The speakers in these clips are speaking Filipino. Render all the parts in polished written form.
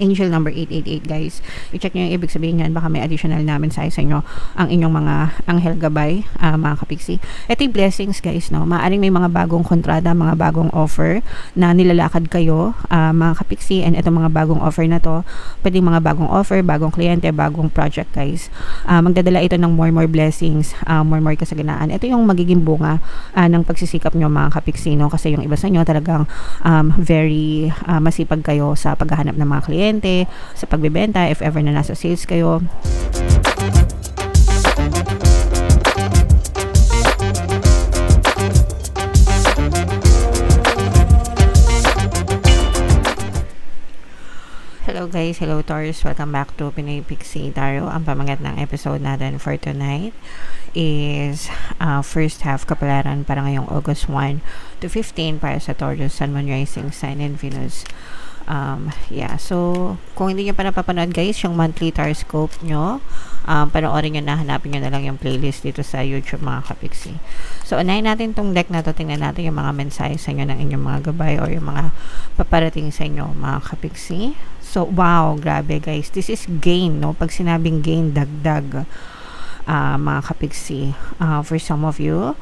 Angel number 888 guys. I-check nyo yung ibig sabihin yan. Baka may additional namin sa inyo ang inyong mga anghel gabay, mga kapiksi. Ito yung blessings guys, no? Maaring may mga bagong kontrata, mga bagong offer na nilalakad kayo, mga kapiksi. And itong mga bagong offer na to, pwedeng mga bagong offer, bagong kliyente, bagong project guys. Magdadala ito ng more blessings, more kasaganaan. Ito yung magiging bunga ng pagsisikap nyo mga kapiksi, no? Kasi yung iba sa inyo talagang very masipag kayo sa paghahanap ng mga kliyente, sa pagbebenta, if ever na nasa sales kayo. Hello guys, hello Taurus, welcome back to Pinoy Pixie Tarot. Ang pamagat ng episode natin for tonight is first half kapalaran para ngayong August 1 to 15 para sa Taurus, Sun, Moon, Rising, Sign, and Venus. So kung hindi nyo pa napapanood guys yung monthly horoscope nyo, panoorin nyo na, hanapin nyo na lang yung playlist dito sa YouTube mga kapiksi. So unahin natin tong deck na to, tingnan natin yung mga mensahe sa inyo ng inyong mga gabay or yung mga paparating sa inyo mga kapiksi. So wow, grabe guys, this is gain, no? Pag sinabing gain, dagdag, mga kapiksi. For some of you,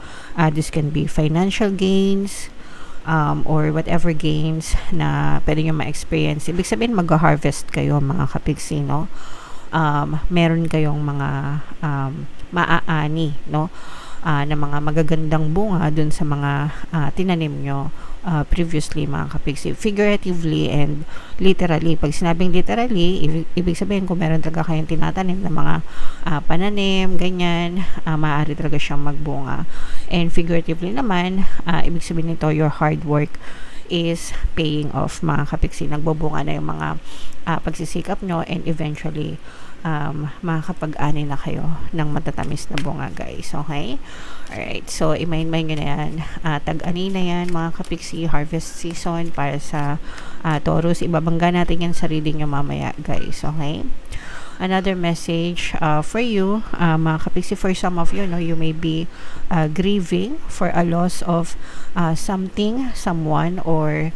this can be financial gains, or whatever gains na pwede nyo ma-experience. Ibig sabihin mag-harvest kayo mga kapiksi, no? Meron kayong mga maaani, no? Na mga magagandang bunga dun sa mga tinanim nyo previously mga kapiksi, figuratively and literally. Pag sinabing literally, ibig sabihin kung meron talaga kayong tinatanim na mga pananim, ganyan, maaari talaga siyang magbunga. And figuratively naman, ibig sabihin nito, your hard work is paying off mga kapiksi. Nagbubunga na yung mga pagsisikap nyo, and eventually makakapag-ani na kayo ng matatamis na bunga guys. Okay? Alright, so imayin-mayin nyo na yan. Tag-ani na yan mga kapiksi, harvest season para sa Taurus. Ibabangga natin yan sa reading nyo mamaya guys. Okay? Another message for you, mga kapiksi, for some of you, no, you may be grieving for a loss of something, someone, or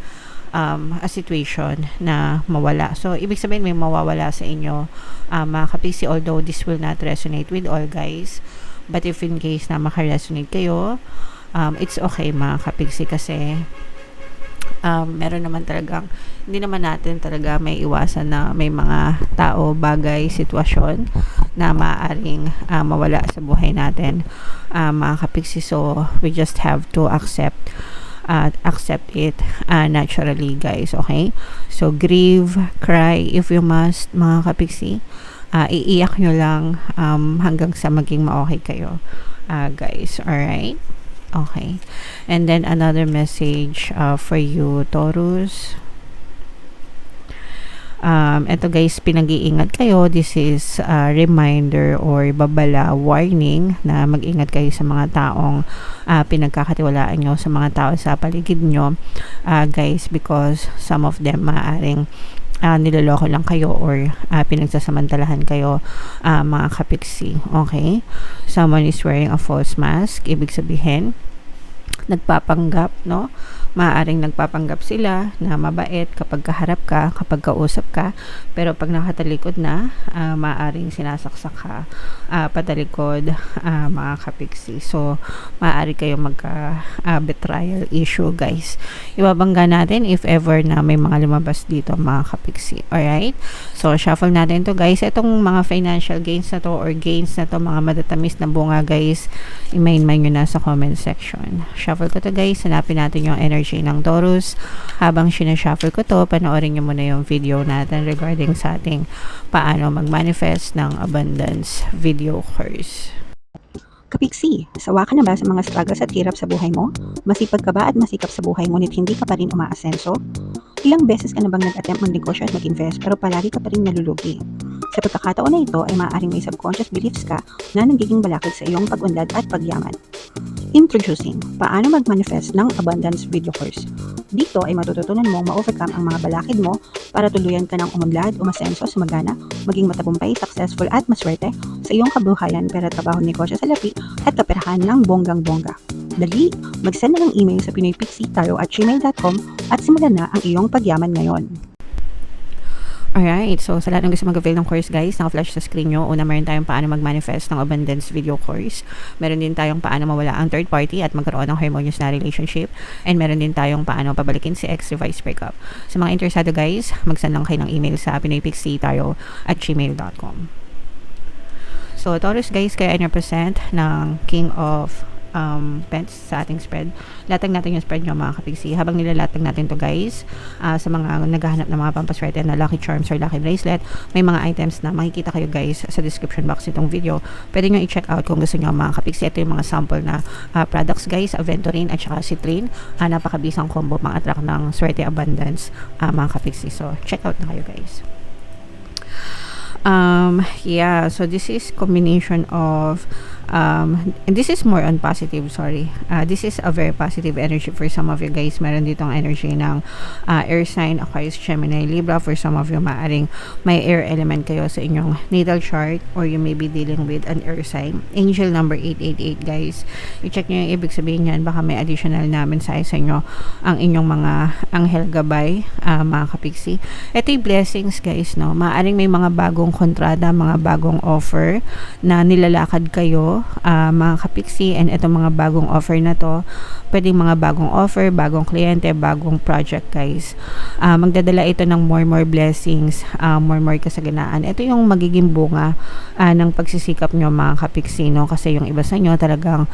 a situation na mawala. So, ibig sabihin may mawawala sa inyo, mga kapiksi, although this will not resonate with all guys, but if in case na makaresonate kayo, it's okay mga kapiksi, kasi meron naman talagang, hindi naman natin talaga may iwasan na may mga tao, bagay, sitwasyon na maaaring mawala sa buhay natin, mga kapiksi. So we just have to accept it naturally guys. Okay, so grieve, cry if you must mga kapiksi. Iiyak nyo lang hanggang sa maging ma-okay kayo guys. Alright. Okay. And then another message for you Taurus. Ito guys, pinag-iingat kayo. This is a reminder or babala, warning na mag-ingat kayo sa mga taong pinagkakatiwalaan nyo, sa mga tao sa paligid nyo guys, because some of them maaaring niloloko lang kayo or pinagsasamantalahan kayo mga kapiksi. Okay? Someone is wearing a false mask. Ibig sabihin nagpapanggap, no? Maaaring nagpapanggap sila na mabait kapag kaharap ka, kapag kausap ka, pero pag nakatalikod na, maaaring sinasaksak ka patalikod, mga kapiksi. So maaari kayo magka-betrayal issue guys. Ibabangga natin if ever na may mga lumabas dito mga kapiksi. Alright? So shuffle natin to guys. Itong mga financial gains na to or gains na to, mga matatamis na bunga guys, i-main-main nyo na sa comment section. Shuffle ko to guys. Hanapin natin yung energy ng Taurus. Habang sinashuffle ko to, panoorin nyo muna yung video natin regarding sa ating paano mag-manifest ng abundance video course. Kapiksi, sawa ka na ba sa mga struggles at hirap sa buhay mo? Masipag ka ba at masikap sa buhay ngunit hindi ka pa rin umaasenso? Ilang beses ka na bang nag-attempt magnegosyo at mag-invest pero palagi ka pa rin nalulugi? Sa pagkakataon na ito ay maaaring may subconscious beliefs ka na nagiging balakid sa iyong pag-unlad at pagyaman. Introducing, paano mag-manifest ng abundance video course. Dito ay matututunan mong ma-overcome ang mga balakid mo para tuluyan ka ng umunlad, umasenso, sumagana, maging matagumpay, successful at maswerte sa iyong kabuhayan, pera, trabaho, negosyo sa lapi at kaperahan ng bonggang-bongga. Dali, mag-send na ng email sa pinoypixie@gmail.com at simulan na ang iyong pagyaman ngayon. Alright, so sa lahat ng gusto mag-avail ng course guys, naka-flash sa screen nyo. Una, meron tayong paano mag-manifest ng abundance video course. Meron din tayong paano mawala ang third party at magkaroon ng harmonious na relationship. And meron din tayong paano pabalikin si ex revised breakup. Sa mga interesado guys, mag-send lang kayo ng email sa pinoypixie@gmail.com. So, Taurus guys, kaya I represent ng King of Pence sa ating spread. Latag natin yung spread nyo mga kapigsi. Habang nilalatag natin to guys, sa mga naghahanap ng mga pampaswerte na lucky charms or lucky bracelet, may mga items na makikita kayo guys sa description box nitong video. Pwede nyo i-check out kung gusto nyo mga kapigsi. Ito yung mga sample na products guys, Aventurine at saka Citrine. Napakabisang combo, mga attract ng swerte abundance mga kapigsi. So, check out na kayo guys. Yeah, so this is combination of and this is more on positive, sorry. This is a very positive energy for some of you guys. Meron ditong energy ng air sign, Aquarius, Gemini, Libra. For some of you, maaring may air element kayo sa inyong natal chart or you may be dealing with an air sign. Angel number 888 guys. I-check nyo yung ibig sabihin yan. Baka may additional na mensahe sa inyo ang inyong mga anghel gabay, mga kapigsi. Ito yung blessings guys, no? Maaring may mga bagong kontrata, mga bagong offer na nilalakad kayo, mga kapiksi, and itong mga bagong offer na to, pwedeng mga bagong offer, bagong kliyente, bagong project guys. Magdadala ito ng more blessings, more kasaganaan. Ito yung magiging bunga ng pagsisikap nyo mga kapiksi, no? Kasi yung iba sa inyo talagang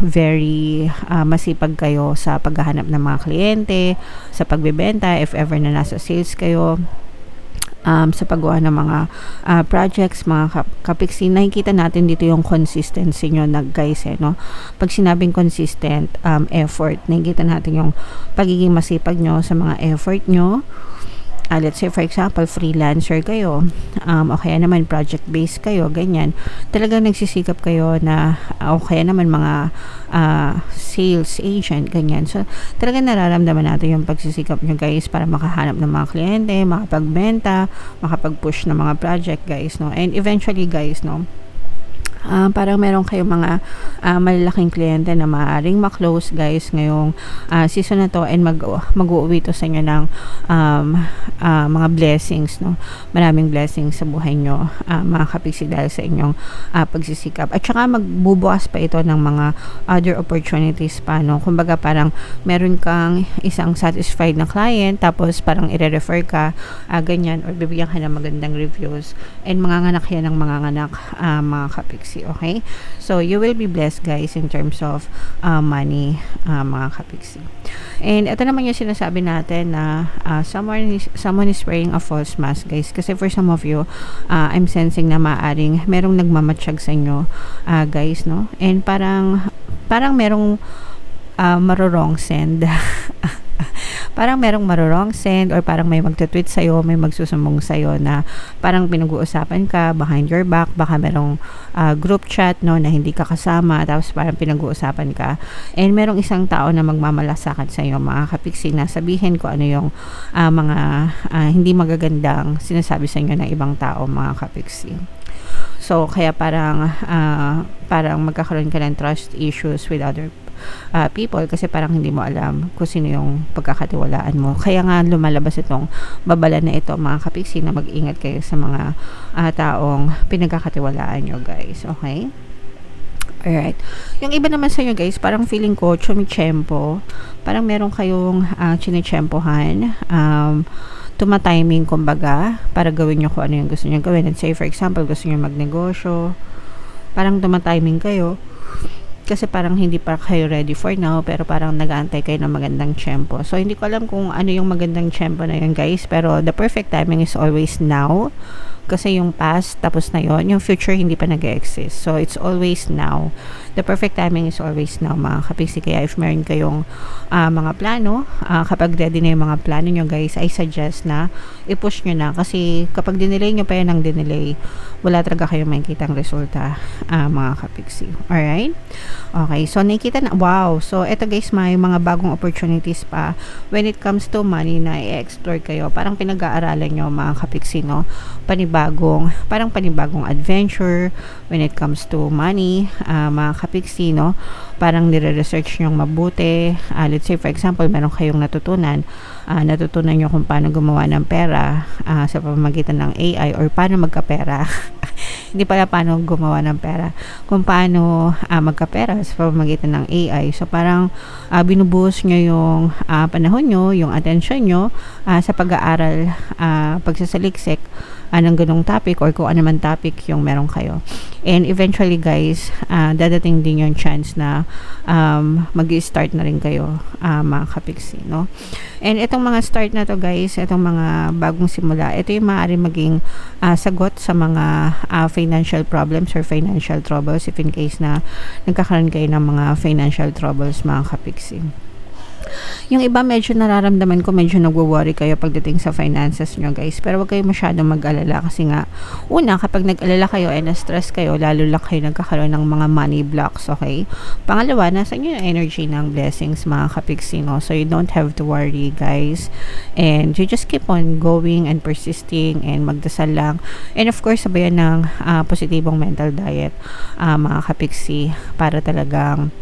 very masipag kayo sa paghahanap ng mga kliyente, sa pagbebenta, if ever na nasa sales kayo, sa paggawa ng mga projects, mga kapiksi. Nakikita natin dito yung consistency nyo na guys, no? Pag sinabing consistent effort, nakikita natin yung pagiging masipag nyo sa mga effort nyo. Let's say for example, freelancer kayo, o kaya naman project-based kayo, ganyan. Talagang nagsisikap kayo na, o kaya naman mga sales agent, ganyan. So, talagang nararamdaman natin yung pagsisikap nyo guys para makahanap ng mga kliyente, makapagbenta, makapag-push ng mga project guys, no? And eventually guys, no? Parang meron kayong mga malalaking kliyente na maaaring ma-close guys ngayong season na to, and mag-uuwi to sa inyo ng mga blessings, no? Maraming blessings sa buhay nyo, mga kapiksi, dahil sa inyong pagsisikap. At saka magbubukas pa ito ng mga other opportunities pa, no? Kumbaga parang meron kang isang satisfied na client, tapos parang i-refer ka, ganyan, or bibigyan ka ng magandang reviews, and manganganak yan ng manganganak, mga kapiksi. Okay, so you will be blessed guys in terms of money, mga kapiksi. And ito naman yung sinasabi natin na someone is wearing a false mask guys, kasi for some of you, I'm sensing na maaring merong nagmamatsyag sa inyo guys, no? And parang merong marurong send. Parang merong marurong send, or parang may magtutweet sa'yo, may magsusumbong sa'yo na parang pinag-uusapan ka behind your back. Baka merong group chat, no, na hindi ka kasama, tapos parang pinag-uusapan ka, and merong isang tao na magmamalasakit sa'yo mga kapiksi, na sabihin ko ano yung mga hindi magagandang sinasabi sa inyo ng ibang tao mga kapiksi. So, kaya parang magkakaroon ka ng trust issues with other people, kasi parang hindi mo alam kung sino yung pagkakatiwalaan mo. Kaya nga lumalabas itong babala na ito mga kapiksi, na mag-ingat kayo sa mga taong pinagkakatiwalaan nyo guys. Okay? Alright. Yung iba naman sa inyo guys, parang feeling ko chumichempo. Parang meron kayong chinichempohan. Tumatiming kumbaga para gawin nyo kung ano yung gusto nyo gawin. And say for example, gusto nyo magnegosyo, parang tumatiming kayo kasi parang hindi pa kayo ready for now, pero parang nag-aantay kayo ng magandang tiyempo. So hindi ko alam kung ano yung magandang tiyempo na yun guys, pero the perfect timing is always now, kasi yung past tapos na yon, yung future hindi pa nag-exist. So it's always now. The perfect timing is always now mga kapiksi. Kaya if meron kayong mga plano, kapag ready na yung mga plano nyo guys, I suggest na i-push nyo na, kasi kapag dinelay nyo pa yan ng dinelay, wala talaga kayong makikitang resulta, mga kapiksi. Alright? Okay, so nakikita na, wow, so eto guys, may mga bagong opportunities pa when it comes to money na i-explore kayo. Parang pinag-aaralan nyo mga kapiksi, no? panibagong adventure when it comes to money, mga kapiksi, no? Parang nire-research nyo mabuti. Let's say, for example, meron kayong natutunan nyo kung paano gumawa ng pera sa pamamagitan ng AI or paano magkapera. Hindi pala paano gumawa ng pera, kung paano magkapera sa pamamagitan ng AI. So parang binubuhos nyo yung panahon nyo, yung attention nyo sa pag-aaral, pagsasaliksik ng ganong topic or kung ano man topic yung meron kayo. And eventually guys, dadating din yung chance na mag-start na rin kayo, mga kapiksi, no? And itong mga start na to guys, itong mga bagong simula, ito yung maaari maging sagot sa mga financial problems or financial troubles if in case na nagkakaroon kayo ng mga financial troubles, mga kapiksi. Yung iba medyo nararamdaman ko, medyo nagwo-worry kayo pagdating sa finances nyo guys, pero wag kayo masyadong mag-alala kasi nga, una, kapag nag-alala kayo and na-stress kayo, lalo lang kayo nagkakaroon ng mga money blocks, okay? Pangalawa, nasa inyo yung energy ng blessings, mga kapiksi, no? So you don't have to worry guys, and you just keep on going and persisting and magdasal lang, and of course sabayan ng positibong mental diet, mga kapiksi, para talagang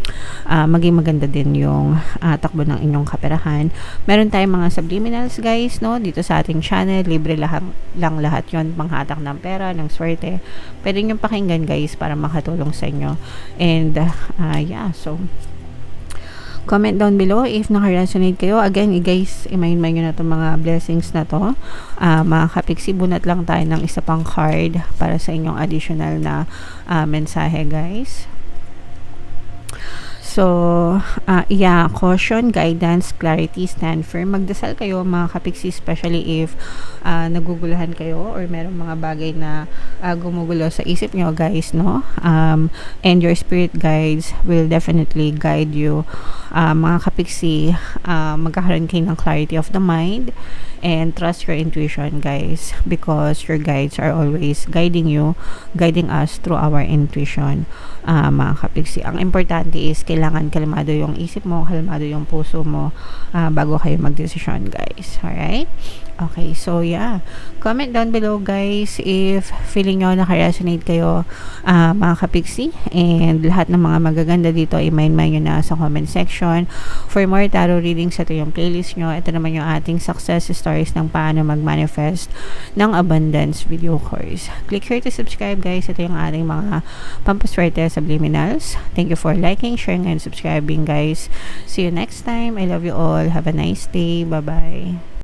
maging maganda din yung takbo ng inyong kaperahan. Meron tayong mga subliminals guys, no, dito sa ating channel, libre lang lahat yon, panghatak ng pera, ng swerte. Pwede nyo pakinggan guys para makatulong sa inyo. And yeah, so comment down below if naka-resonate kayo. Again, guys, imayin-mayin nyo na itong mga blessings na to. Mga kapiksi, bunat lang tayo ng isa pang card para sa inyong additional na mensahe guys. So, caution, guidance, clarity, stand firm. Magdasal kayo mga kapiksi, especially if naguguluhan kayo or merong mga bagay na gumugulo sa isip nyo guys, no? And your spirit guides will definitely guide you. Mga kapiksi, magkakaroon kayo ng clarity of the mind and trust your intuition guys, because your guides are always guiding you, guiding us through our intuition, mga kapiksi. Ang importante is kailangan kalmado yung isip mo, kalmado yung puso mo bago kayo magdesisyon guys. Alright? Okay, so yeah, comment down below guys if feeling nyo naka-resonate kayo, mga kapiksi, and lahat ng mga magaganda dito i-mind nyo na sa comment section. For more tarot readings, ito yung playlist nyo. Ito naman yung ating success stories ng paano mag-manifest ng abundance video course. Click here to subscribe guys. Ito yung ating mga pampaswerte subliminals. Thank you for liking, sharing, and subscribing guys. See you next time. I love you all. Have a nice day. Bye bye.